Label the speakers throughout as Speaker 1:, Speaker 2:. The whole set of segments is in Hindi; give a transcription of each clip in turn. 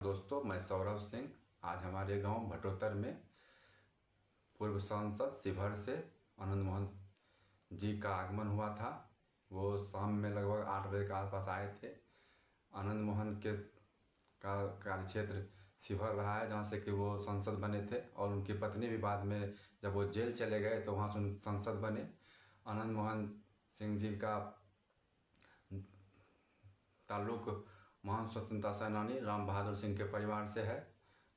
Speaker 1: दोस्तों, मैं सौरभ सिंह। आज हमारे गांव भटोतर में पूर्व सांसद शिवहर से आनंद मोहन जी का आगमन हुआ था। वो शाम में लगभग 8 बजे के आसपास आए थे। आनंद मोहन के का कार्यक्षेत्र शिवहर रहा है, जहाँ से कि वो सांसद बने थे, और उनकी पत्नी भी बाद में जब वो जेल चले गए तो वहाँ से सांसद बने। आनंद मोहन सिंह जी का ताल्लुक महान स्वतंत्रता सेनानी राम बहादुर सिंह के परिवार से है,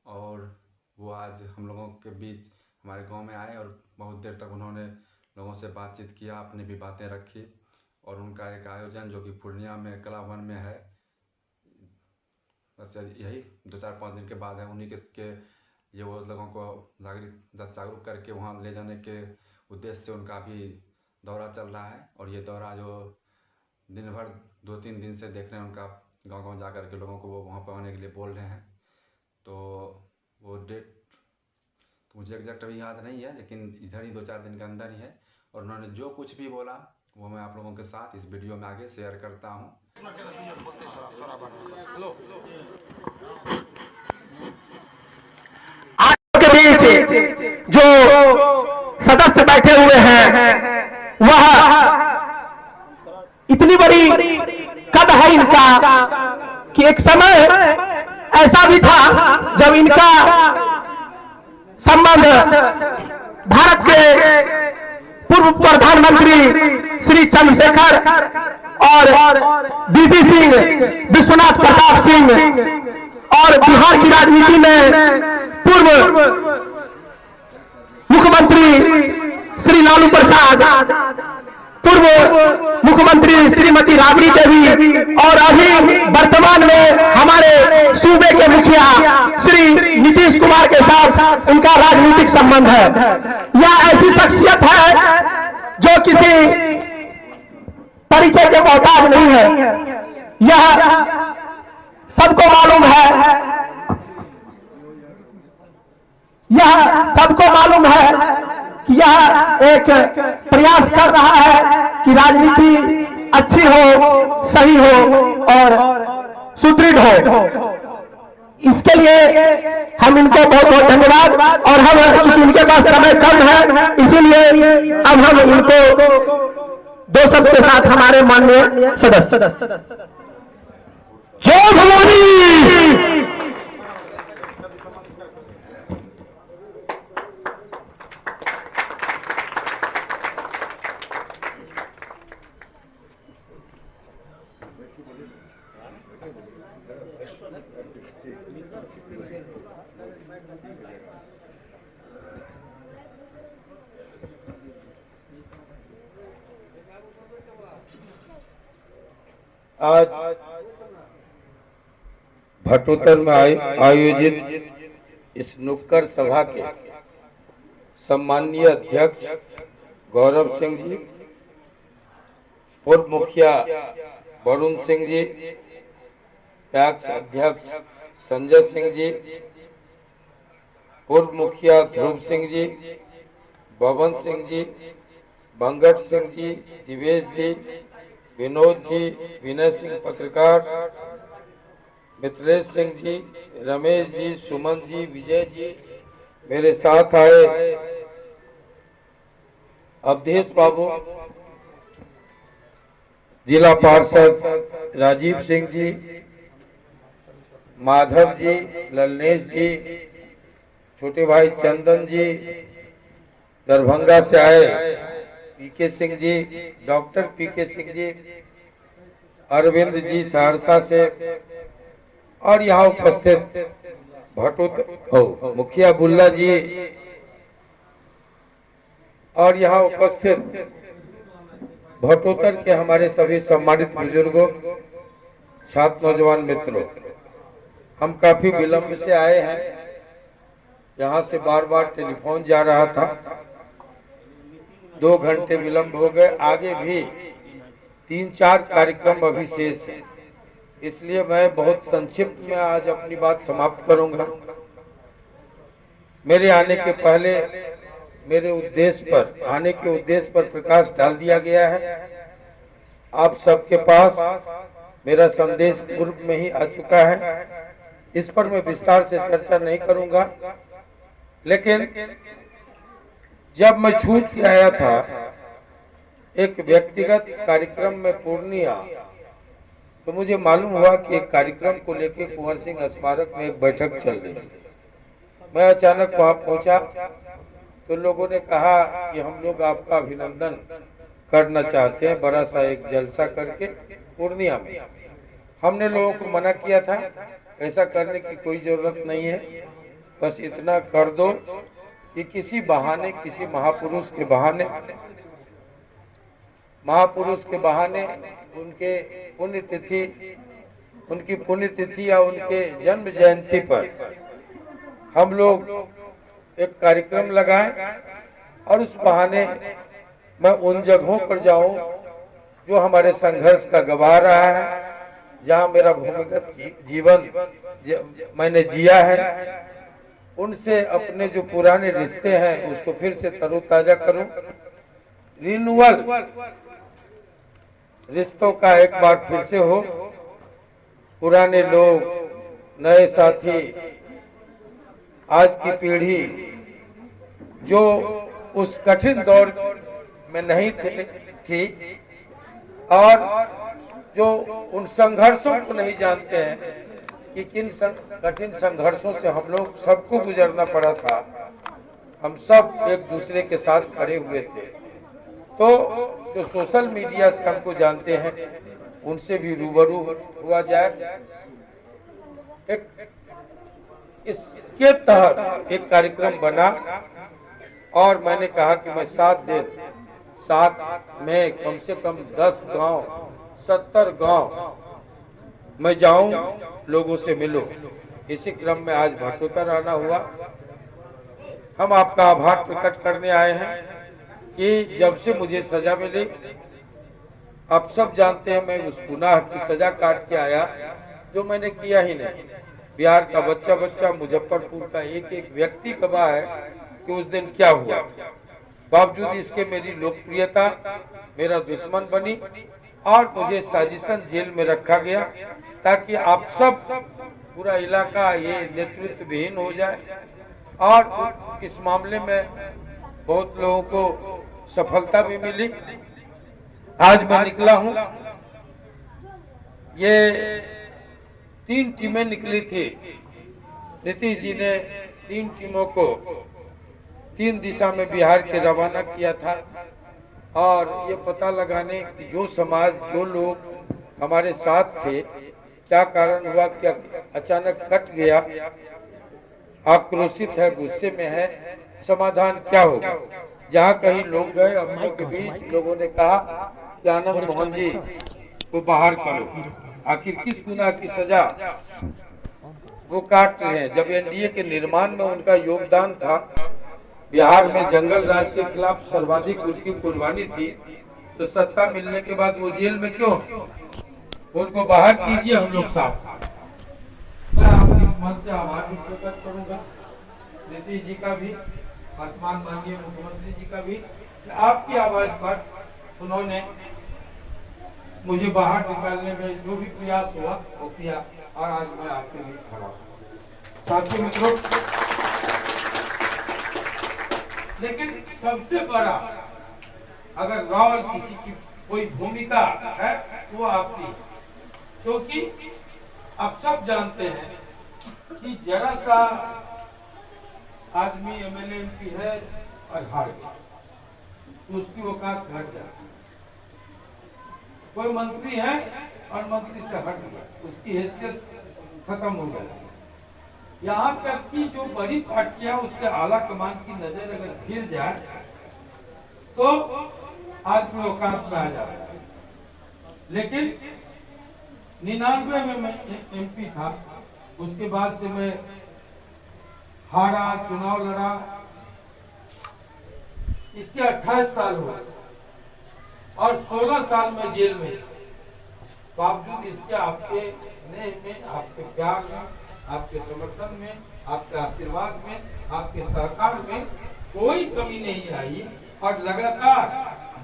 Speaker 1: और वो आज हम लोगों के बीच हमारे गांव में आए और बहुत देर तक उन्होंने लोगों से बातचीत किया, अपनी भी बातें रखी। और उनका एक आयोजन जो कि पूर्णिया में कला वन में है, बस यही 2-4-5 दिन के बाद है। उन्हीं के ये वो लोगों को जागरूक करके वहाँ ले जाने के उद्देश्य से उनका भी दौरा चल रहा है। और ये दौरा जो दिन भर 2-3 दिन से देख रहे हैं, उनका गांव-गांव जा कर के लोगों को वो वहाँ पर आने के लिए बोल रहे हैं। तो वो डेट तो मुझे एग्जैक्ट अभी याद नहीं है, लेकिन इधर ही 2-4 दिन के अंदर ही है। और उन्होंने जो कुछ भी बोला वो मैं आप लोगों के साथ इस वीडियो में आगे शेयर करता हूँ।
Speaker 2: आपके बीच जो सदस्य बैठे हुए हैं, वह इतनी बड़ी कद है इनका कि एक समय ऐसा भी था जब इनका संबंध भारत के पूर्व प्रधानमंत्री श्री चंद्रशेखर और बीपी सिंह, विश्वनाथ प्रताप सिंह, और बिहार की राजनीति में पूर्व मुख्यमंत्री श्री लालू प्रसाद, पूर्व मुख्यमंत्री श्रीमती राबड़ी देवी, और अभी वर्तमान में हमारे सूबे के मुखिया श्री नीतीश कुमार के साथ उनका राजनीतिक संबंध है। यह ऐसी शख्सियत है जो किसी परिचय के मोहताज नहीं है। यह सबको मालूम है, कि यह एक प्रयास कर रहा है कि राजनीति अच्छी हो, सही हो और सुदृढ़ हो। इसके लिए हम इनको बहुत बहुत धन्यवाद। और हम चूंकि उनके पास समय कम है, इसीलिए अब हम इनको दो शब्द के साथ हमारे माननीय सदस्य जय भवानी।
Speaker 3: आज भटोतर में आयोजित इस नुक्कड़ सभा के सम्माननीय अध्यक्ष गौरव सिंह जी, पूर्व मुखिया वरुण सिंह जी, पैक्स अध्यक्ष संजय सिंह जी, पूर्व मुखिया ध्रुव सिंह जी, भवन सिंह जी, बंगट सिंह जी, दिवेश जी, विनोद जी, विनय सिंह पत्रकार, मित्रेश सिंह जी, रमेश जी, सुमन जी, विजय जी, मेरे साथ आए अवधेश बाबू, जिला पार्षद राजीव सिंह जी, माधव जी, ललनेश जी, छोटे भाई चंदन जी, दरभंगा से आए पीके सिंह जी, डॉक्टर पीके सिंह जी, अरविंद जी सहरसा से, और यहाँ उपस्थित भटोतर मुखिया बुल्ला जी, और यहाँ उपस्थित भटोतर के हमारे सभी सम्मानित बुजुर्गों, छात्र नौजवान मित्रों। हम काफी विलंब से आए हैं, यहाँ से बार बार टेलीफोन जा रहा था, 2 घंटे विलंब हो गए। आगे भी 3-4 कार्यक्रम अभी शेष है, इसलिए मैं बहुत संक्षिप्त में आज अपनी बात समाप्त करूंगा। मेरे आने के पहले मेरे आने के उद्देश्य पर प्रकाश डाल दिया गया है। आप सबके पास मेरा संदेश पूर्व में ही आ चुका है। इस पर मैं विस्तार से चर्चा नहीं करूंगा। लेकिन जब मैं छूट के आया था एक व्यक्तिगत कार्यक्रम में पूर्णिया, तो मुझे मालूम हुआ कि एक कार्यक्रम को लेकर कुंवर सिंह स्मारक में एक बैठक चल रही है। मैं अचानक वहां पहुंचा तो लोगों ने कहा कि हम लोग आपका अभिनंदन करना चाहते हैं, बड़ा सा एक जलसा करके पूर्णिया में। हमने लोगों को मना किया था, ऐसा करने की कोई जरूरत नहीं है, बस इतना कर दो कि किसी बहाने, किसी महापुरुष के बहाने उनके पुण्यतिथि या उनके जन्म जयंती पर हम लोग एक कार्यक्रम लगाएं और उस बहाने मैं उन जगहों पर जाऊं जो हमारे संघर्ष का गवाह रहा है, जहां मेरा भूमिगत जीवन मैंने जिया है, उनसे अपने जो पुराने रिश्ते हैं उसको फिर से तरोताजा करूं। रिन्यूअल रिश्तों का एक बार फिर से हो, पुराने लोग, नए साथी, आज की पीढ़ी जो उस कठिन दौर में नहीं थी और जो उन संघर्षों को नहीं जानते हैं कि किन कठिन संघर्षों से हम लोग सबको गुजरना पड़ा था। हम सब एक दूसरे के साथ खड़े हुए थे। तो जो सोशल मीडिया से हमको जानते हैं उनसे भी रूबरू हुआ जाए। इसके तहत एक कार्यक्रम बना और मैंने कहा कि मैं 7 दिन 7 में कम से कम 10 गांव 70 गांव मैं जाऊं, लोगों से मिलूं। इसी क्रम में आज भटोतर आना हुआ। हम आपका आभार प्रकट करने आए हैं कि जब से मुझे सजा मिली, आप सब जानते हैं मैं उस गुनाह की सजा काट के आया जो मैंने किया ही नहीं। बिहार का बच्चा बच्चा, मुजफ्फरपुर का एक एक व्यक्ति गवाह है कि उस दिन क्या हुआ। बावजूद इसके मेरी लोकप्रियता मेरा दुश्मन बनी और मुझे साजिशन जेल में रखा गया ताकि आप सब, पूरा इलाका ये नेतृत्व विहीन हो जाए। और इस मामले में बहुत लोगों को सफलता भी मिली। आज मैं निकला हूं, ये 3 टीमें निकली थी। नीतीश जी ने 3 टीमों को 3 दिशा में बिहार के रवाना किया था और ये पता लगाने कि जो समाज, जो लोग हमारे साथ थे, क्या कारण हुआ, क्या अचानक कट गया, आक्रोशित है, गुस्से में है, समाधान क्या होगा। जहाँ कहीं लोग गए, हम लोग के बीच लोगों ने कहा कि आनंद मोहन जी को बाहर करो। आखिर किस गुनाह की सजा वो काट रहे हैं। जब एनडीए के निर्माण में उनका योगदान था, बिहार में जंगल राज के खिलाफ सर्वाधिक उनकी कुर्बानी थी, तो सत्ता मिलने के बाद वो जेल में क्यों? उनको बाहर कीजिए, हम लोग साथ। मैं आपके इस मन से आभार भी प्रकट करूंगा, नीतीश जी का भी, वर्तमान माननीय मुख्यमंत्री जी का भी, आपकी आवाज पर उन्होंने मुझे बाहर निकालने में जो भी प्रयास हुआ वो किया और आज मैं आपके बीच खड़ा हूं। साथियों मित्रों, लेकिन सबसे बड़ा अगर रोल किसी की कोई भूमिका है वो आपकी है, क्योंकि आप सब जानते हैं कि जरा सा आदमी एमएलए एमपी है और हार गया तो उसकी औकात घट जाती है। कोई मंत्री है और मंत्री से हट गया, उसकी हैसियत खत्म हो जाती है। यहाँ तक कि जो बड़ी पार्टियां, उसके आला कमान की नजर अगर गिर जाए तो आदमी औकात में आ जाता है। लेकिन 99 में मैं एमपी था, उसके बाद से मैं हारा, चुनाव लड़ा, इसके 28 साल हो गए और 16 साल में जेल में। बावजूद इसके आपके स्नेह में, आपके प्यार में, आपके समर्थन में, आपके आशीर्वाद में, आपके सहकार में कोई कमी नहीं आई। और लगातार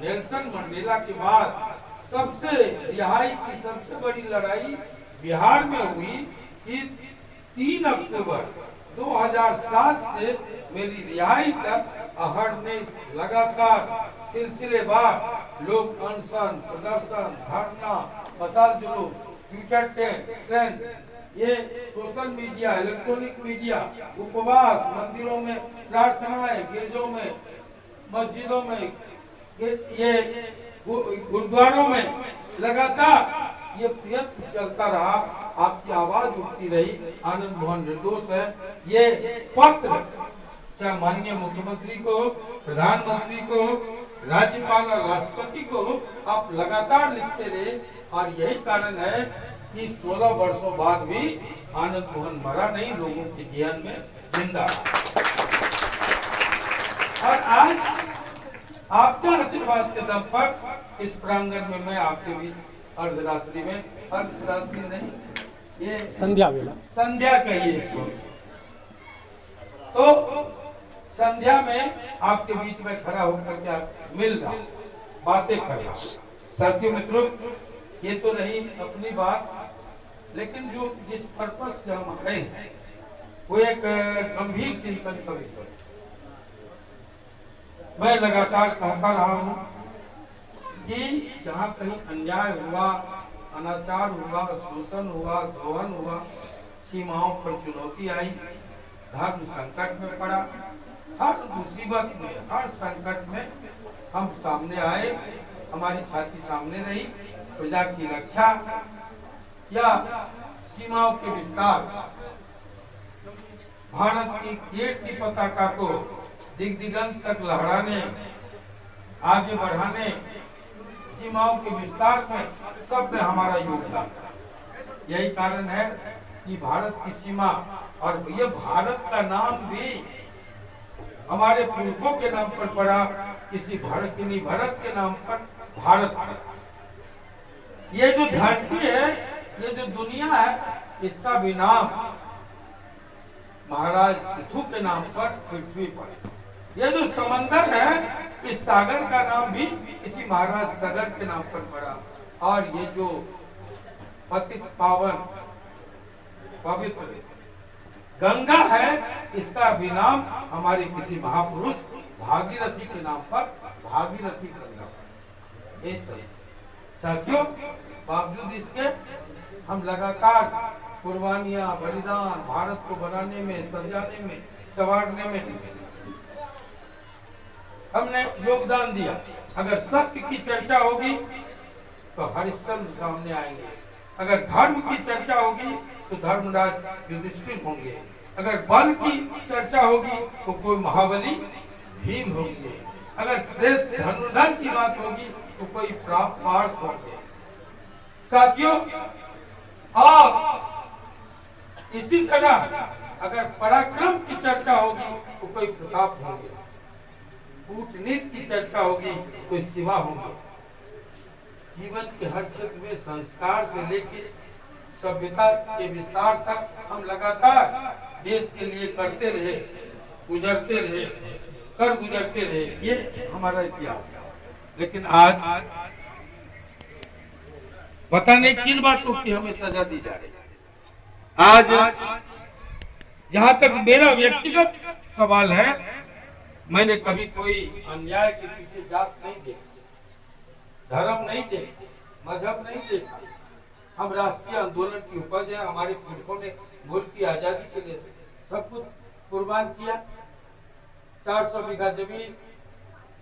Speaker 3: नेल्सन मंडेला के बाद सबसे रिहाई की सबसे बड़ी लड़ाई बिहार में हुई कि 3 अक्टूबर 2007 से मेरी रिहाई तक अहरनेस लगातार सिलसिलेवार लोग अनशन, प्रदर्शन, धरना, मसाल जुलूस, ट्विटर ट्रेंड, ये सोशल मीडिया, इलेक्ट्रॉनिक मीडिया, उपवास, मंदिरों में प्रार्थनाएं, गिरजों में, मस्जिदों में, ये गुरुद्वारों में लगातार ये प्रयत्न चलता रहा। आपकी आवाज उठती रही। आनंद मोहन निर्दोष है। ये पत्र चाहे माननीय मुख्यमंत्री को, प्रधानमंत्री को, राज्यपाल और राष्ट्रपति को आप लगातार लिखते रहे और यही कारण है कि 16 वर्षों बाद भी आनंद मोहन मरा नहीं, लोगों के जीवन में जिंदा रहा। और आज आपके आशीर्वाद के दम पर इस प्रांगण में मैं आपके बीच अर्धरात्रि में, अर्धरात्रि नहीं, ये
Speaker 2: संध्या वेला,
Speaker 3: संध्या कहिए इसको, तो संध्या में आपके बीच में खड़ा होकर के आप मिल रहा, बातें कर रहा। साथियों मित्रों, ये तो नहीं अपनी बात, लेकिन जो जिस पर्पस से हम आए हैं वो एक गंभीर चिंतन का विषय। मैं लगातार कहता रहा हूं कि जहां कहीं अन्याय हुआ, अनाचार हुआ, शोषण हुआ, दोहन हुआ, सीमाओं पर चुनौती आई, धर्म संकट में पड़ा, हर मुसीबत में, हर संकट में हम सामने आए, हमारी छाती सामने रही। प्रजा की रक्षा या सीमाओं के विस्तार, भारत की कीर्ति पताका को दिग्दिगंत तक लहराने, आगे बढ़ाने, सीमाओं के विस्तार में सब में हमारा योगदान। यही कारण है कि भारत की सीमा, और ये भारत का नाम भी हमारे पुरखों के नाम पर पड़ा, किसी भारत के नहीं, भारत के नाम पर भारत पड़ा। ये जो धरती है, ये जो दुनिया है, इसका भी नाम महाराज पृथु के नाम पर पृथ्वी पड़ा। ये जो समंदर है, इस सागर का नाम भी किसी महाराज सागर के नाम पर पड़ा। और ये जो पतित पावन पवित्र गंगा है, इसका भी नाम हमारे किसी महापुरुष भागीरथी के नाम पर भागीरथी गंगा। ये सही साथियों, बावजूद इसके हम लगातार कुर्बानियां, बलिदान भारत को बनाने में, सजाने में, संवारने में हमने योगदान दिया। अगर सत्य की चर्चा होगी तो हरिश्चंद्र सामने आएंगे, अगर धर्म की चर्चा होगी तो धर्मराज युधिष्ठिर होंगे, अगर बल की चर्चा होगी तो कोई महाबली भीम होंगे, अगर श्रेष्ठ धनुर्धर की बात होगी तो कोई पार्थ होंगे। साथियों, और इसी तरह अगर पराक्रम की चर्चा होगी तो कोई प्रताप होंगे, कूटनीति की चर्चा होगी कोई शिवा होंगे। जीवन के हर क्षेत्र में संस्कार से लेकर सभ्यता के विस्तार तक हम लगातार देश के लिए करते रहे, गुजरते रहे, कर गुजरते रहे। ये हमारा इतिहास है। लेकिन आज पता नहीं किन बातों की हमें सजा दी जा रही है। आज जहां तक मेरा व्यक्तिगत सवाल है, मैंने कभी कोई अन्याय के पीछे जात नहीं देखी, धर्म नहीं देखी, मजहब नहीं देखा। हम राष्ट्रीय आंदोलन की उपज है। हमारे पुरखों ने मुल्क की आजादी के लिए सब कुछ कुर्बान किया। 400 बीघा जमीन,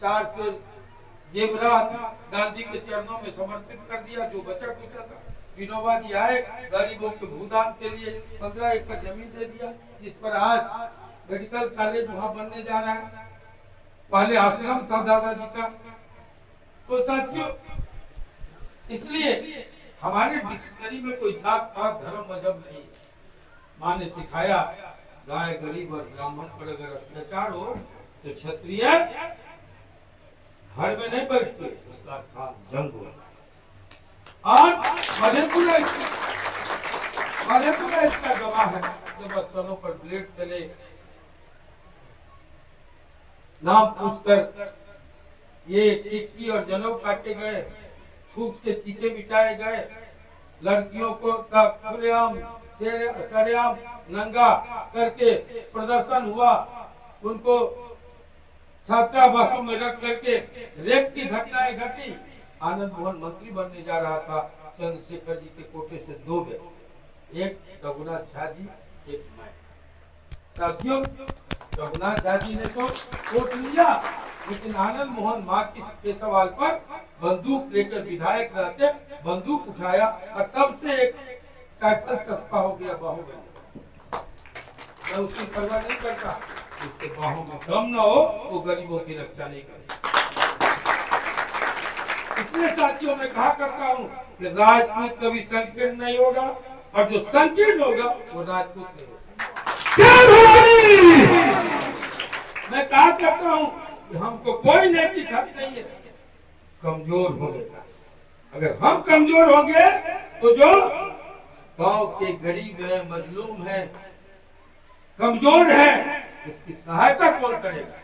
Speaker 3: 4 से जेवरात गांधी के चरणों में समर्पित कर दिया। जो बचा कुचा था, विनोबा जी आए, गरीबों के भूदान के लिए 15 एकड़ जमीन दे दिया, जिस पर आज मेडिकल कॉलेज वहां बनने जा रहा है। पहले आश्रम था दादाजी का। तो साथियों, इसलिए हमारे डिक्शनरी में कोई जात पात, धर्म, मजहब नहीं। माँ ने सिखाया, गाय, गरीब और ब्राह्मण पर अगर अत्याचार हो तो क्षत्रिय घर में नहीं बैठते, उसका स्थान जंग हो। और मधेपुरा इसका गवाह है। जब स्थलों पर ब्लेड चले, नाम पूछकर ये टिक्की और जनेऊ काटे गए, थूक से चीखे मिटाए गए, लड़कियों को का खुलेआम सरेआम नंगा करके प्रदर्शन हुआ, उनको छात्रावासों में रख करके रेप की घटनाएं घटी। आनंद मोहन मंत्री बनने जा रहा था, चंद्रशेखर जी के कोटे से 2 व्यक्ति, एक रघुनाथ झा जी, एक मैं। साथियों, रघुनाथ झा जी ने तो वोट लिया, लेकिन आनंद मोहन मार्क्स के सवाल पर बंदूक लेकर विधायक रहते बंदूक उठाया और तब से एक टाइटल सस्ता हो गया बाहुबली। मैं उसकी परवाह नहीं करता, इसके बाहों में दम न हो वो गरीबों की रक्षा नहीं करे। इसलिए साथियों मैं कहा करता हूँ कि राजपूत कभी संकीर्ण नहीं होगा और जो संकीर्ण होगा वो राजपूत नहीं होगा। मैं कहा करता हूँ कि हमको कोई नैतिक हक नहीं है कमजोर होने का। अगर हम कमजोर होंगे तो जो गांव के गरीब है, मजलूम है, कमजोर है, उसकी सहायता कौन करेगा?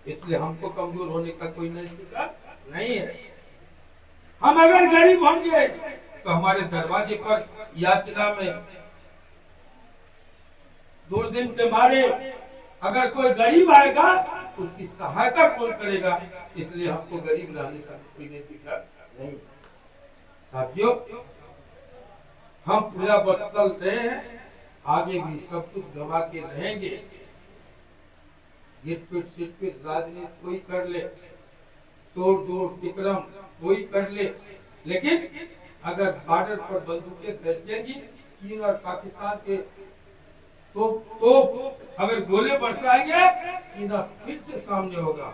Speaker 3: इसलिए हमको कमजोर होने का कोई नैतिक हक नहीं है। हम अगर गरीब होंगे तो हमारे दरवाजे पर याचना में 2 दिन के मारे अगर कोई गरीब आएगा तो उसकी सहायता कौन करेगा? इसलिए हमको गरीब रहने का कोई नैतिक हक नहीं। साथियों, हम पूरा बदसल रहे हैं, आगे भी सब कुछ गवा के रहेंगे। गिट पिट सिट पिट राजनीति कोई कर ले, तोड़ तोड़ विक्रम कोई कर ले, लेकिन अगर बॉर्डर पर बंदूकें खर्चेगी चीन और पाकिस्तान के तो अगर गोले बरसाएंगे सीधा फिर से सामने होगा।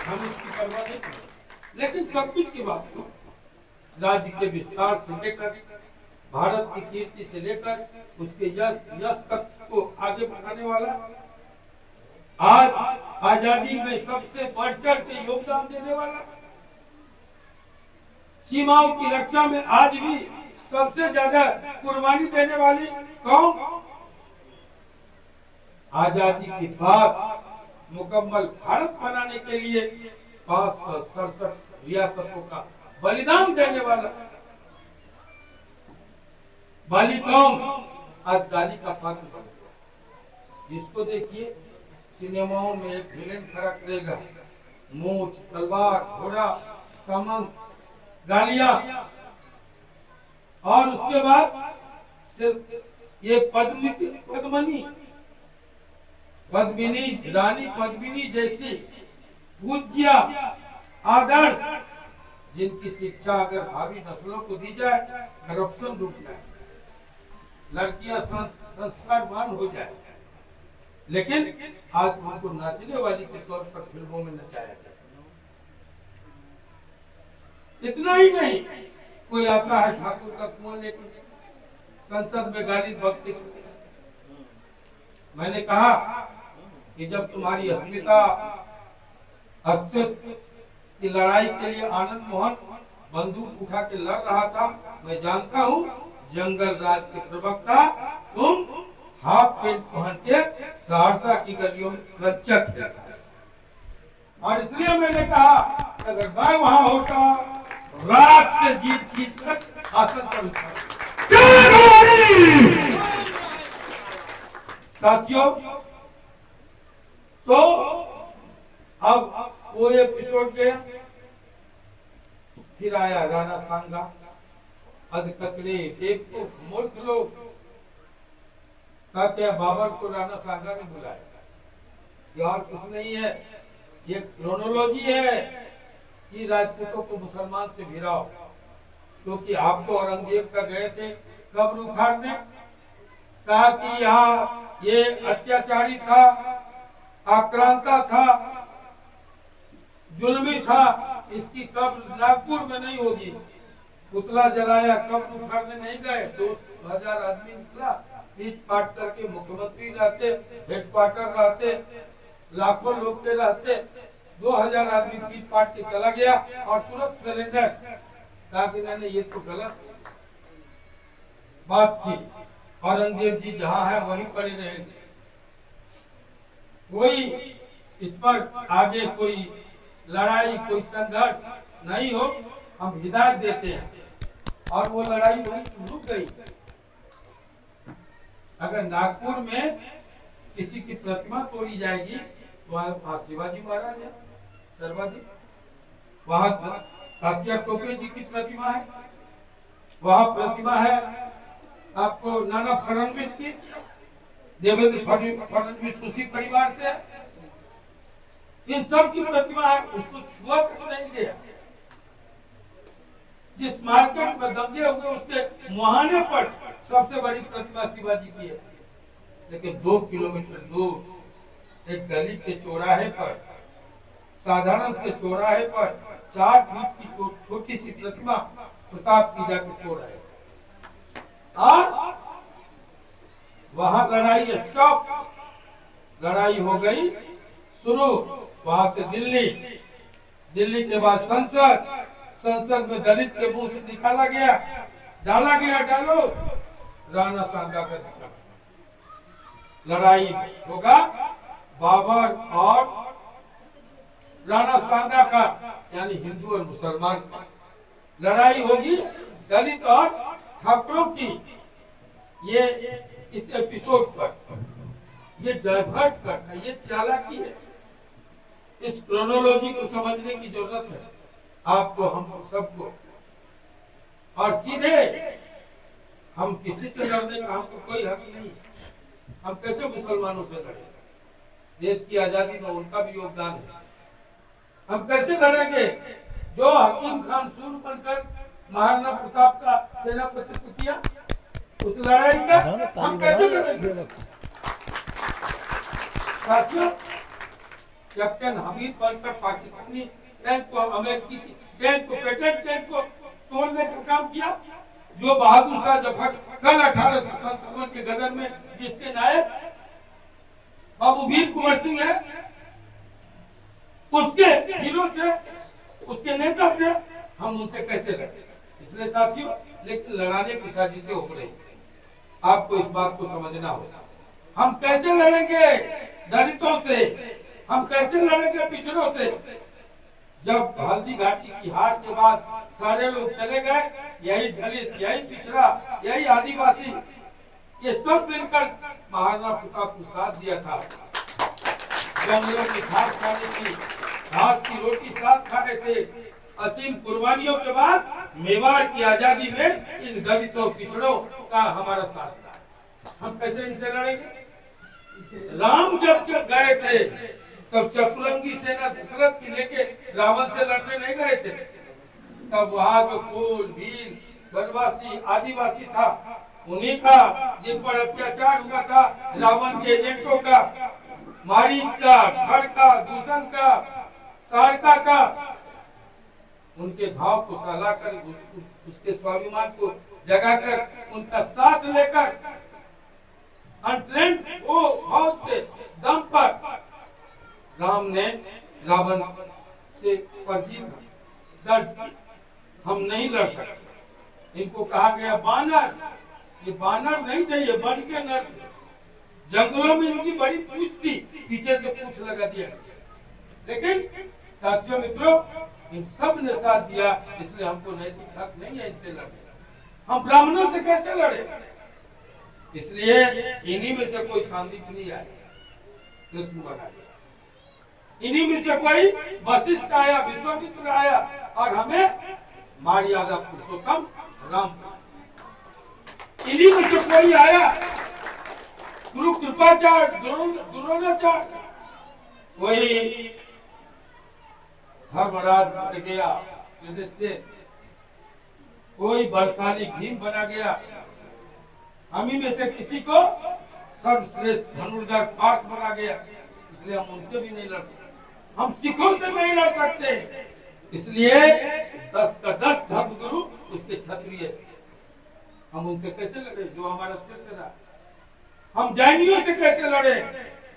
Speaker 3: हम इसकी परवाह नहीं करें, लेकिन सब कुछ की बात तो राज्य के विस्तार से लेकर भारत की कीर्ति से लेकर उसके यश तक को आगे बढ़ाने वाला, आज आजादी में सबसे बढ़ चढ़ के योगदान देने वाला, सीमाओं की रक्षा में आज भी सबसे ज्यादा कुर्बानी देने वाली कौन? आजादी के बाद मुकम्मल भारत बनाने के लिए 567 रियासतों का बलिदान देने वाला बाली कौन? आज गाली का पात्र बन गया। जिसको देखिए सिनेमाओं में एक विलेन खड़ा करेगा, मूंछ, तलवार, घोड़ा, सामान, गालियां, और उसके बाद सिर्फ ये पद्मिनी रानी पद्मिनी जैसी पूज्य आदर्श जिनकी शिक्षा अगर भावी नस्लों को दी जाए, करप्शन रुक जाए, लड़कियां संस्कारवान हो जाए, लेकिन आज उनको नाचने वाली के तौर पर फिल्मों में नचाया जाए। इतना ही नहीं, कोई आता है ठाकुर का कुआं लेकर संसद में गाली बकती। मैंने कहा कि जब तुम्हारी अस्तित्व की लड़ाई के लिए आनंद मोहन बंदूक उठा के लड़ रहा था, मैं जानता हूँ जंगल राज के प्रवक्ता तुम हाफ पेंट पहन के सहरसा की गलियों में रच्चक रहता है। और इसलिए मैंने कहा अगर मैं वहां होता रात से जीत खींच कर आसन पर उठा। साथियों, तो अब वो एपिसोड गया, फिर आया राणा सांगा, अध कचरे बेवकूफ मूर्ख लोग कहते हैं बाबर को राणा सांगा ने बुलाया। ये और कुछ नहीं है, ये क्रोनोलॉजी है कि राजपूतों को मुसलमान से भिड़ाओ, क्योंकि आप तो औरंगजेब का गए थे कब्र उखाड़ने, कहा कि यहाँ ये अत्याचारी था, आक्रांता था, जुल्मी था, इसकी कब्र नागपुर में नहीं होगी। पुतला जलाया, कब्र उखाड़ने नहीं गए। 2000 आदमी निकला, पीट पाट करके मुख्यमंत्री रहते, हेडक्वार्टर रहते, लाखों लोग के रहते, 2000 आदमी पीट पाट के चला गया और तुरंत सरेंडर। कहा कि मैंने ये तो गलत बात की, औरंगजेब जी जहां है वहीं पर ही रहेंगे। कोई इस पर आगे कोई लड़ाई, कोई संघर्ष नहीं हो, हम हिदायत देते हैं। और वो लड़ाई वहीं रुक गई।
Speaker 4: अगर नागपुर में किसी की प्रतिमा तोड़ी जाएगी तो वहाँ शिवाजी महाराज है सर्वाधिक, वहाँ तात्या टोपे जी की प्रतिमा है, वहाँ प्रतिमा है आपको नाना फडणवीस की, देवेंद्र फडणवीस उसी परिवार से, इन सब की प्रतिमा है, उसको छुआ तक नहीं गया। जिस मार्केट में दंगे हुए उसके मुहाने पर सबसे बड़ी प्रतिमा शिवाजी की है, लेकिन 2 किलोमीटर दूर एक गली के चौराहे पर, साधारण से चौराहे पर 4 फीट की छोटी सी प्रतिमा प्रताप की जाके छोड़ा है। और वहां लड़ाई स्टॉप, लड़ाई हो गई शुरू, वहां से दिल्ली, दिल्ली के बाद संसद, संसद में दलित के मुंह से निकाला गया, डाला गया, डालो राणा सांगा का लड़ाई होगा, बाबर और राणा सांगा का, यानी हिंदू और मुसलमान का लड़ाई होगी, दलित और ठाकुरों की। ये इस एपिसोड पर ये डाइवर्ट करना, ये चालाकी है। इस क्रोनोलॉजी को समझने की जरूरत है आपको, हम सबको। और सीधे हम किसी से लड़ने का हमको कोई हक नहीं। हम कैसे मुसलमानों से लड़े? देश की आजादी में उनका भी योगदान है। हम कैसे लड़ेंगे? जो हकीम खान सूर बनकर महाराणा प्रताप का सेनापतित्व किया, उस लड़ाई का हम कैसे लड़ेंगे? साथियों, कैप्टन हमीद बनकर पाकिस्तानी टैंक को, अमेरिकी टैंक को, पेटेंट टैंक को तोड़ने का काम किया। जो बहादुर शाह जफर कल 1857 के गदर में जिसके नायक बाबू वीर कुंवर सिंह है, उसके हीरो थे, उसके नेता थे, हम उनसे कैसे लड़े? इसलिए साथियों, लेकिन लड़ाने की साजिशें हो रही, आपको इस बात को समझना होगा। हम कैसे लड़ेंगे दलितों से? हम कैसे लड़ेंगे पिछड़ों से? जब हल्दी घाटी की हार के बाद सारे लोग चले गए, यही दलित, यही पिछड़ा, यही आदिवासी, ये सब मिलकर महाराणा प्रताप को साथ दिया था। जंगलों की घास खाने की, घास की रोटी साथ खा रहे थे। असीम कुर्बानियों के बाद मेवाड़ की आजादी में इन दलितों पिछड़ों का हमारा साथ था। हम कैसे इनसे लड़ेंगे? राम जब गए थे तब चतुरंगी सेना दशरथ की लेके रावण से लड़ने नहीं गए थे। तब वहां जो कोल, भील, वनवासी, आदिवासी था, उन्हीं का, जिन पर अत्याचार हुआ था, रावण के एजेंटों का, मारीच का, खड़ का, दूषण का, तारका का, उनके भाव को सहलाकर, उसके स्वाभिमान को जगाकर, उनका साथ लेकर, अनट्रेंड वो फौज के दम पर राम ने रावण से पर जीत दर्ज की। हम नहीं लड़ सकते। इनको कहा गया बानर, ये बानर नहीं थे, ये बन के नर थे। जंगलों में इनकी बड़ी पूछ थी, पीछे से पूछ लगा दिया। लेकिन साथियों, मित्रों, इन सब ने साथ दिया, इसलिए हमको नैतिक हक नहीं है इनसे लड़ने। हम ब्राह्मणों से कैसे लड़े? इसलिए इन्हीं में से कोई सांदीप नहीं आया, कृष्ण बना गया। इन्हीं में से कोई वशिष्ठ आया, विश्वामित्र आया, और हमें मर्यादा पुरुषोत्तम राम। इन्हीं में से कोई आया, गुरु कृपाचार्य, द्रोणाचार्य, वही धर्मराज बन गया युधिष्ठिर, कोई बलशाली भीम बना गया। हम ही में से किसी को सर्वश्रेष्ठ धनुर्धर पार्थ बना गया, इसलिए हम उनसे भी नहीं लड़ सकते। हम सिखों से नहीं लड़ सकते, इसलिए 10 का 10 धर्मगुरु उसके क्षत्रिय थे। हम उनसे कैसे लड़े जो हमारा शिष्य रहा? हम जैनियों से कैसे लड़े?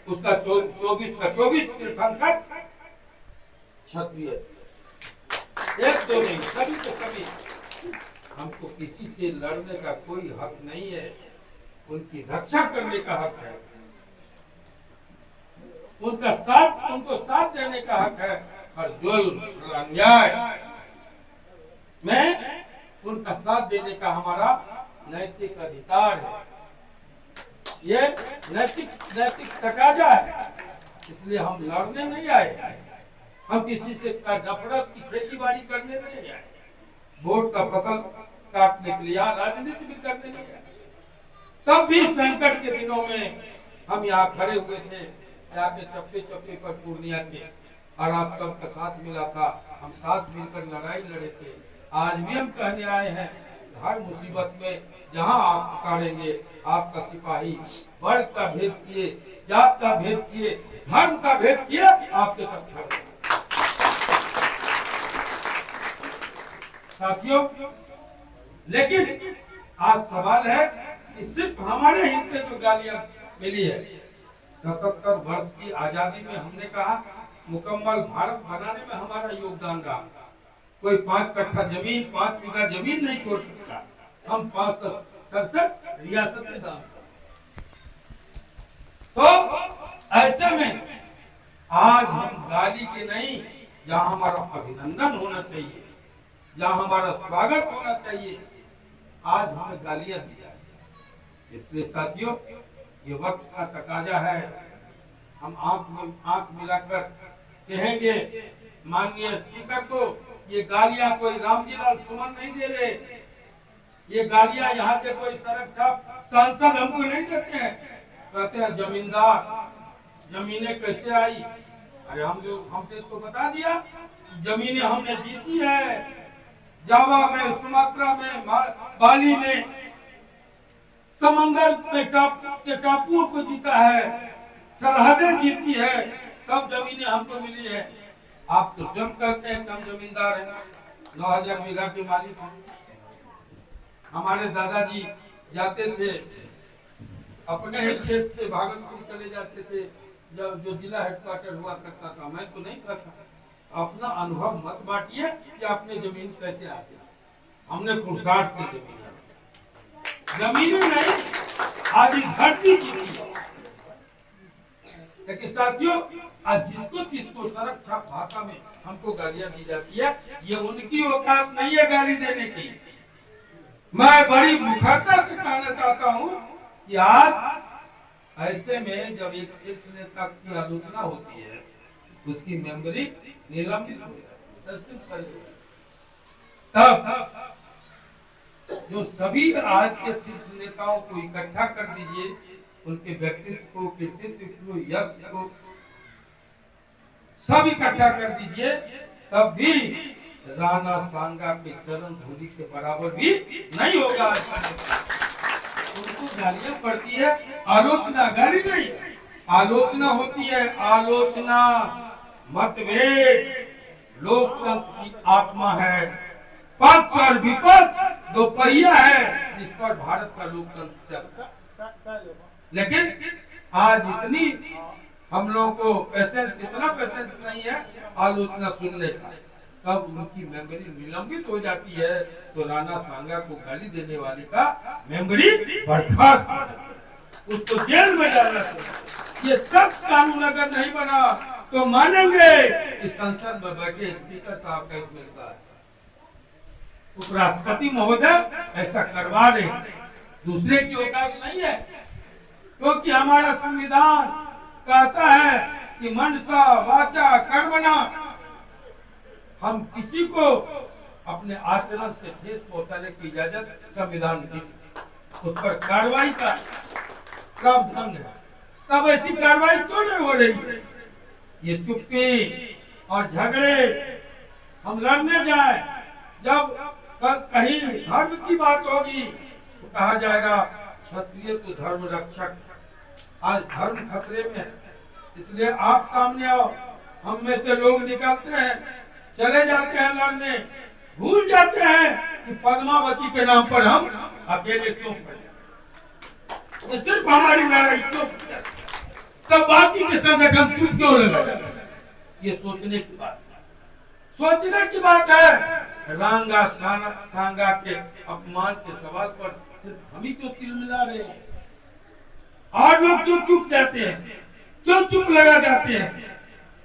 Speaker 4: उसका 24 का 24 तीर्थंकर क्षत्रिय थे। एक दो नहीं, सभी के सभी। हमको किसी से लड़ने का कोई हक नहीं है, उनकी रक्षा करने का हक है, उनको साथ देने का हक है, और जुल्म और अन्याय में उनका साथ देने का हमारा नैतिक अधिकार है। ये नैतिक नैतिक तकाजा है, इसलिए हम लड़ने नहीं आए, हम किसी से नफरत की खेती बाड़ी करने नहीं आए, वोट का फसल काटने के लिए, राजनीति भी करने नहीं आए। तब भी संकट के दिनों में हम यहाँ खड़े हुए थे, यहाँ के चप्पे चप्पे पर पूर्णिया के, और आप सबका साथ मिला था, हम साथ मिलकर लड़ाई लड़े थे। आज भी हम कहने आए हैं, हर मुसीबत में जहां आप पुकारेंगे, आपका सिपाही वर्ग का भेद किए, जात का भेद किए, धर्म का भेद किए, आपके साथ खड़े हैं। साथियों, लेकिन आज सवाल है कि सिर्फ हमारे हिस्से जो गालियां मिली है, 77 वर्ष की आजादी में हमने कहा मुकम्मल भारत बनाने में हमारा योगदान रहा। कोई 5 कट्ठा जमीन, 5 बीघा जमीन नहीं छोड़ सकता। हम 567 रियासतें दान। तो ऐसे में आज हम गाली के नहीं, जहां हमारा अभिनंदन होना चाहिए, जहां हमारा स्वागत होना चाहिए, आज हमें गालियां दी जाए। इसलिए साथियों, ये वक्त का तकाजा है। हम आंख मिलाकर कहेंगे माननीय स्पीकर को, ये गालियां कोई रामजीलाल सुमन नहीं दे रहे, ये गालियां यहाँ के कोई संरक्षक सांसद हमको नहीं देते हैं। कहते हैं जमींदार, जमीनें कैसे आई? अरे हमने तो बता दिया, जमीनें हमने जीती है, जावा में, सुमात्रा में, बाली में, समंदर के टापुओं को जीता है, सरहदें जीती है, तब जमीनें हमको मिली है। आप तो स्वयं कहते हैं कम जमींदार है, 9000 बीघा के मालिक हैं। हमारे दादाजी जाते थे, अपने ही खेत से भागलपुर चले जाते थे, जब जो जिला हेडक्वार्टर हुआ करता था। मैं तो नहीं करता। अपना अनुभव मत बांटिए कि आपने जमीन कैसे हासिल। हमने पुरुषार्थ से जमीन नहीं, आज धरती जीती है। लेकिन साथियों, आज जिसको संरक्षक भाषा में हमको गालियां दी जाती है, ये उनकी औकात नहीं है गाली देने की। मैं बड़ी मुखरता से कहना चाहता हूं कि आज ऐसे में जब एक शीर्ष नेता की आलोचना होती है, उसकी मेमोरी निलंबित हो जाती है, तब जो सभी आज के शीर्ष नेताओं को इकट्ठा कर दीजिए, उनके व्यक्तित्व को, कृतित्व को, यश को सब इकट्ठा कर दीजिए, तब भी राणा सांगा के चरण धूलि के बराबर भी नहीं होगा। उनको गालियां पड़ती है, आलोचना गाली नहीं, आलोचना होती है। आलोचना मतभेद लोकतंत्र की आत्मा है। पक्ष और विपक्ष दो पहिया है जिस पर भारत का लोकतंत्र चलता है। लेकिन आज इतनी हम लोगों को इतना पेशेंस नहीं है आलोचना सुनने का। कब उनकी मेमोरी निलंबित हो जाती है, तो राणा सांगा को गाली देने वाले का मेमोरी बर्खास्त हो जाती है, उसको जेल में डालना चाहिए। ये सख्त कानून अगर नहीं बना तो मानेंगे कि संसद में बैठे स्पीकर साहब का इसमें साथ, उपराष्ट्रपति महोदय ऐसा करवा दे। दूसरे की औकात नहीं है, क्योंकि हमारा संविधान कहता है कि मनसा वाचा कर्मणा, हम किसी को अपने आचरण से ठेस पहुंचाने की इजाजत संविधान की, उस पर कार्रवाई का प्रावधान है। तब ऐसी कार्रवाई क्यों नहीं हो रही है? ये चुप्पी और झगड़े हम लड़ने जाए, जब कहीं धर्म की बात होगी तो कहा जाएगा क्षत्रिय तो धर्म रक्षक। आज धर्म खतरे में है, इसलिए आप सामने आओ। हम में से लोग निकलते हैं, चले जाते हैं लड़ने, भूल जाते हैं कि पद्मावती के नाम पर हम अकेले क्यों पड़े, ये सिर्फ हमारी लड़ाई क्यों, तब बाकी के समय हम चुप क्यों लगे। ये सोचने की बात है, सोचने की बात है। रांगा सांगा के अपमान के सवाल पर सिर्फ हम ही क्यों तिल मिला रहे हैं, और लोग क्यों चुप जाते हैं, क्यों चुप लगा जाते हैं,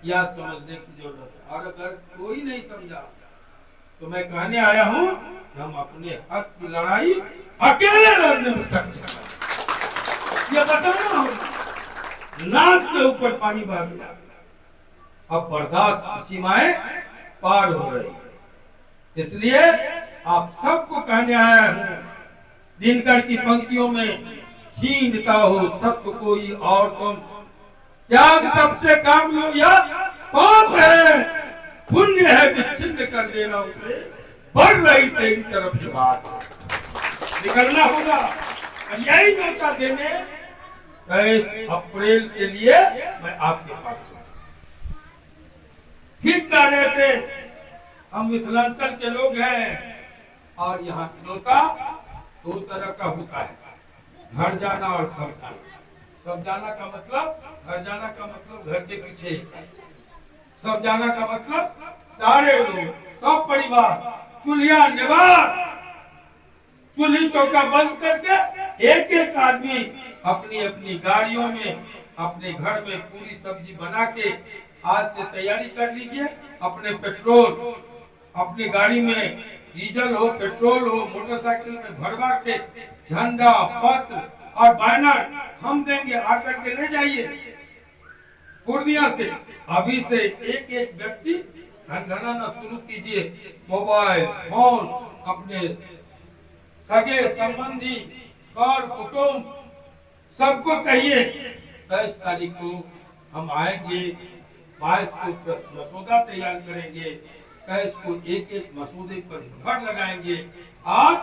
Speaker 4: यह समझने की जरूरत है। और अगर कोई नहीं समझा तो मैं कहने आया हूं कि हम अपने हक की लड़ाई अकेले लड़ने में सक्षम हैं। ये बताना होगा। नाक के ऊपर पानी बह गया, अब बर्दाश्त की सीमाएं पार हो रही। इसलिए आप सबको कहने आया हूं, दिनकर की पंक्तियों में छीनता हो सत्य कोई और तुम, त्याग तब से काम लो या पाप है, पुण्य है विच्छिन्न कर देना उसे, बढ़ रही तेरी तरफ जो बात निकलना होगा। और यही न्योता देने 23 अप्रैल के लिए मैं आपके पास ठीक कह रहे थे। हम मिथिलांचल के लोग हैं और यहाँ न्योता 2 तरह का होता है, घर जाना और सब जाना। सब जाना का मतलब, घर जाना का मतलब घर के पीछे, सब जाना का मतलब सारे लोग, सब परिवार, चूल्हा निवार, चूल्ही चौका बंद करके एक एक आदमी अपनी अपनी गाड़ियों में अपने घर में पूरी सब्जी बना के आज से तैयारी कर लीजिए। अपने पेट्रोल, अपनी गाड़ी में डीजल हो, पेट्रोल हो, मोटरसाइकिल में भरवा के झंडा, पत्र और बैनर हम देंगे, आकर के ले जाइए पूर्णिया से। अभी से एक एक व्यक्ति घनघनाना शुरू कीजिए, मोबाइल फोन, अपने सगे संबंधी, कर कुटुंब सबको कहिए 23 तारीख को हम आएंगे, 22 को मसौदा तैयार करेंगे, 23 को एक एक मसौदे पर मुहर लगाएंगे और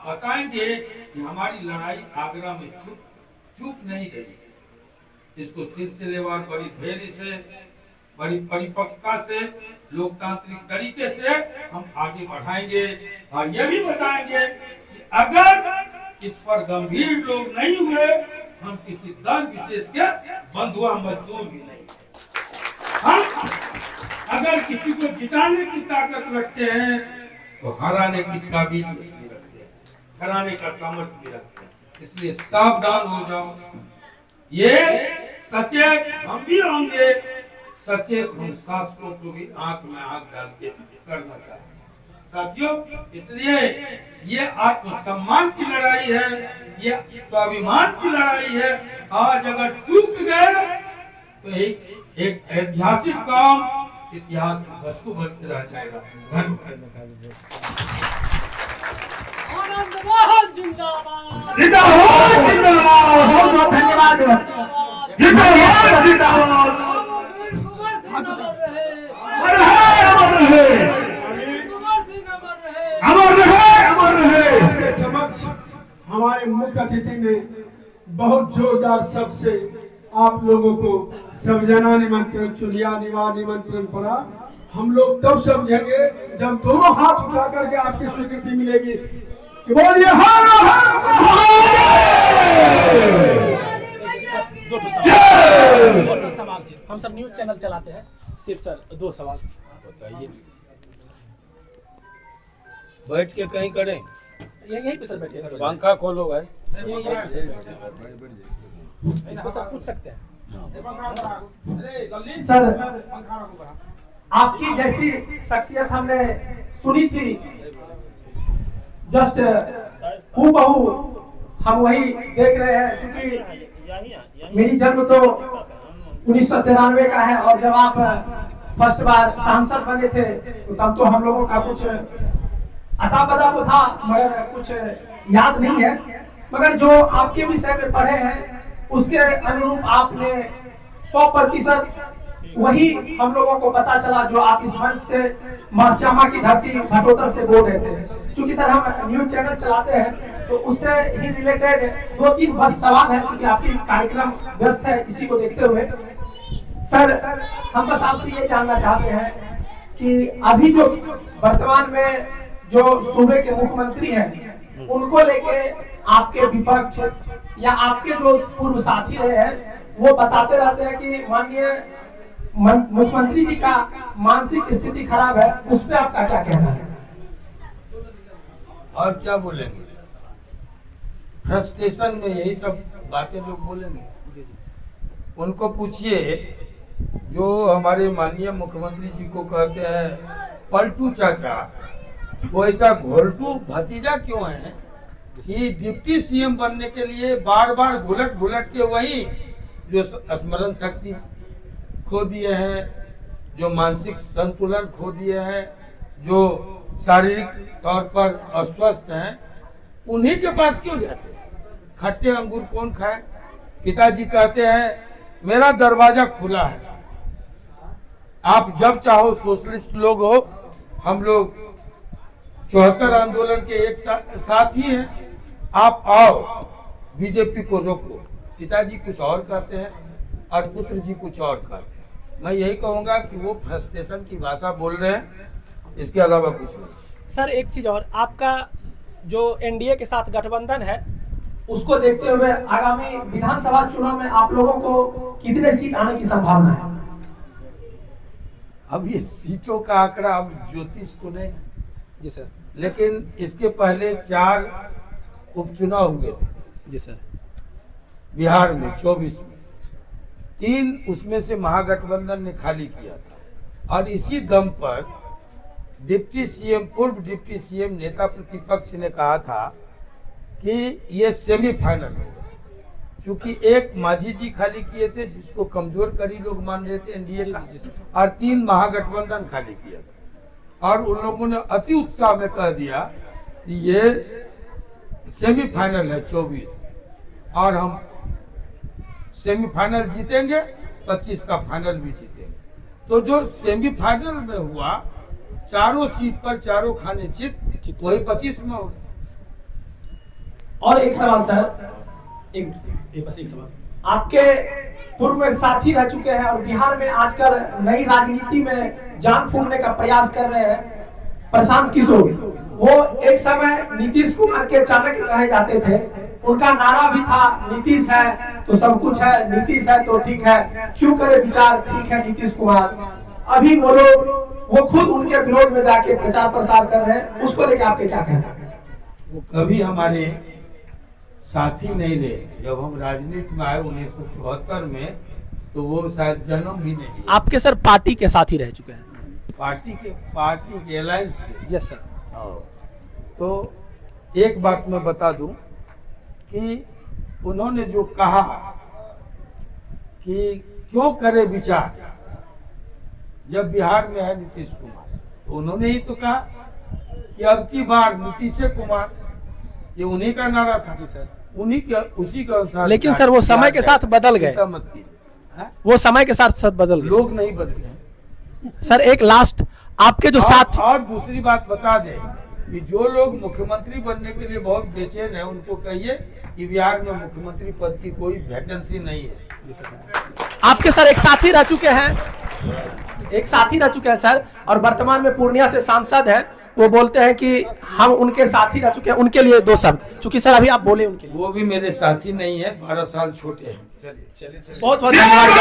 Speaker 4: बताएंगे कि हमारी लड़ाई आगरा में चूक नहीं गई। इसको सिलसिलेवार बड़ी धैर्य से, बड़ी परिपक्वता से, लोकतांत्रिक तरीके से हम आगे बढ़ाएंगे। और ये भी बताएंगे कि अगर इस पर गंभीर लोग नहीं हुए, हम किसी दल विशेष के बंधुआ मजदूर भी नहीं। हम अगर किसी को जिताने की ताकत रखते हैं तो हराने की काबिलियत भी रखते हैं, हराने का सामर्थ्य भी रखते हैं। इसलिए सावधान हो जाओ। ये सचेत हम भी होंगे, सचेत हम शासकों को भी आंख में आंख डाल के करना चाहिए साथियों। इसलिए ये आत्मसम्मान की लड़ाई है, ये स्वाभिमान की लड़ाई है। आज अगर चूक गए तो एक ऐतिहासिक काम इतिहास की वस्तु बनते रह जाएगा। धन्यवाद।
Speaker 5: आनंद मोहन जिंदाबाद,
Speaker 2: जिंदाबाद, जिंदाबाद, बहुत बहुत धन्यवाद। जिंदाबाद, जिंदाबाद, अमर रहे, अमर रहे, अमर रहे, अमर रहे।
Speaker 6: के समक्ष हमारे मुख्य अतिथि ने बहुत जोरदार शब्द से आप लोगों को सबजना निमंत्रण, चुलिया निवार निमंत्रण पड़ा। हम लोग तब समझेंगे जब दोनों हाथ उठा करके आपकी स्वीकृति मिलेगी कि बोलिए हर हर
Speaker 7: दो सवाल सिर्फ, हम सब न्यूज चैनल चलाते हैं, सिर्फ सर 2 सवाल
Speaker 3: बताइए। बैठ के कहीं करें,
Speaker 7: यहीं पे सर बैठिए,
Speaker 3: पंखा खोलो भाई।
Speaker 7: इसको सब पूछ सकते हैं।
Speaker 2: सर, आपकी जैसी शख्सियत हमने सुनी थी, जस्ट हूबहू हम वही देख रहे हैं। क्योंकि मेरी जन्म तो 1993 का है और जब आप फर्स्ट बार सांसद बने थे तो तब तो हम लोगों का कुछ अता पता तो था मगर कुछ याद नहीं है। मगर जो आपके विषय में पढ़े हैं उसके अनुरूप आपने 100% वही हम लोगों को पता चला जो आप इस मंच से मां श्यामा की धरती भटोतर से बोल रहे थे। क्योंकि सर हम न्यूज चैनल चलाते हैं तो उससे ही रिलेटेड 2-3 बस सवाल है, क्योंकि आपकी कार्यक्रम व्यस्त है इसी को देखते हुए। सर हम बस आपसे ये जानना चाहते हैं कि अभी जो वर्तमान में जो सूबे के मुख्यमंत्री हैं उनको लेके आपके विपक्ष या आपके जो पूर्व साथी रहे हैं वो बताते रहते हैं कि माननीय मुख्यमंत्री जी का मानसिक स्थिति खराब है, उस पर आपका क्या कहना है?
Speaker 3: और क्या बोलेंगे, फ्रस्ट्रेशन में यही सब बातें लोग बोलेंगे। उनको पूछिए जो हमारे माननीय मुख्यमंत्री जी को कहते हैं पलटू चाचा, वो ऐसा घोलटू भतीजा क्यों है
Speaker 4: कि डिप्टी सीएम बनने के लिए बार बार घुलट घुलट के वही जो स्मरण शक्ति खो दिए हैं, जो मानसिक संतुलन खो दिए हैं, जो शारीरिक तौर पर अस्वस्थ हैं, उन्हीं के पास क्यों जाते हैं? खट्टे अंगूर कौन खाए? पिताजी कहते हैं मेरा दरवाजा खुला है, आप जब चाहो सोशलिस्ट लोग हो, हम लोग 74 आंदोलन के एक साथ ही हैं, आप आओ, बीजेपी को रोको। पिताजी कुछ और कहते हैं और पुत्र जी कुछ और कहते हैं। मैं यही कहूंगा कि वो फ्रस्ट्रेशन की भाषा बोल रहे हैं, इसके अलावा कुछ नहीं।
Speaker 7: सर एक चीज और, आपका जो एनडीए के साथ गठबंधन है
Speaker 2: उसको देखते हुए आगामी विधानसभा चुनाव में आप लोगों को कितने सीट आने की संभावना है?
Speaker 4: अब ये सीटों का आंकड़ा अब ज्योतिष को नहीं है
Speaker 7: जी सर।
Speaker 4: लेकिन इसके पहले 4 उपचुनाव हुए थे
Speaker 7: जी सर।
Speaker 4: बिहार में 24 में, 3 उसमें से महागठबंधन ने खाली किया था और इसी दम पर डिप्टी सीएम, पूर्व डिप्टी सीएम नेता प्रतिपक्ष ने कहा था कि ये सेमीफाइनल होगा, क्योंकि एक माझी जी खाली किए थे जिसको कमजोर करी लोग मान रहे थे एनडीए का, और 3 महागठबंधन खाली किया था और उन लोगों ने अति उत्साह में कह दिया कि ये सेमीफाइनल है 24 और हम सेमीफाइनल जीतेंगे, 25 का फाइनल भी जीतेंगे। तो जो सेमीफाइनल में हुआ, चारों सीट पर चारों खाने चित, वही 25 में हो गए।
Speaker 2: और एक सवाल सर,
Speaker 7: बस एक सवाल,
Speaker 2: आपके पूर्व में साथी रह चुके हैं और बिहार में आजकल नई राजनीति में जान फूंकने का प्रयास कर रहे हैं प्रशांत किशोर। वो एक समय नीतीश कुमार के चाणक्य कहे जाते थे, उनका नारा भी था नीतीश है तो सब कुछ है, नीतीश है तो ठीक है, क्यों करे विचार, ठीक है नीतीश कुमार। अभी वो लोग, वो खुद उनके विरोध में जाके प्रचार प्रसार कर रहे हैं, उसको लेके आपके क्या कहना है?
Speaker 4: वो कभी हमारे साथी नहीं रहे। जब हम राजनीति में आए 1974 में, तो वो शायद जन्म भी नहीं लिया।
Speaker 7: आपके सर पार्टी के साथ ही रह चुके हैं?
Speaker 4: पार्टी के अलायंस के।
Speaker 7: Yes sir.
Speaker 4: तो एक बात मैं बता दूं कि उन्होंने जो कहा कि क्यों करे विचार, जब बिहार में है नीतीश कुमार, तो उन्होंने ही तो कहा कि अब की बार नीतीश कुमार, ये उन्हीं का नारा था।
Speaker 7: जी सर।
Speaker 4: उन्हीं के, उसी के अनुसार।
Speaker 7: लेकिन सर वो समय के साथ बदल गए,
Speaker 4: मत कीजिए,
Speaker 7: वो समय के साथ सब बदल गए,
Speaker 4: लोग नहीं बदले।
Speaker 7: सर एक लास्ट, आपके जो साथ,
Speaker 4: और दूसरी बात बता दें कि जो लोग मुख्यमंत्री बनने के लिए बहुत बेचैन है, उनको कहिए कि बिहार में मुख्यमंत्री पद की कोई वैकेंसी नहीं है।
Speaker 7: आपके सर एक साथी रह चुके हैं, सर, और वर्तमान में पूर्णिया से सांसद है। वो बोलते हैं कि हम उनके साथी रह चुके हैं, उनके लिए 2 शब्द, क्योंकि सर अभी आप बोले उनके लिए।
Speaker 4: वो भी मेरे साथी नहीं है, 12 साल छोटे हैं। चलिए
Speaker 7: बहुत बहुत धन्यवाद।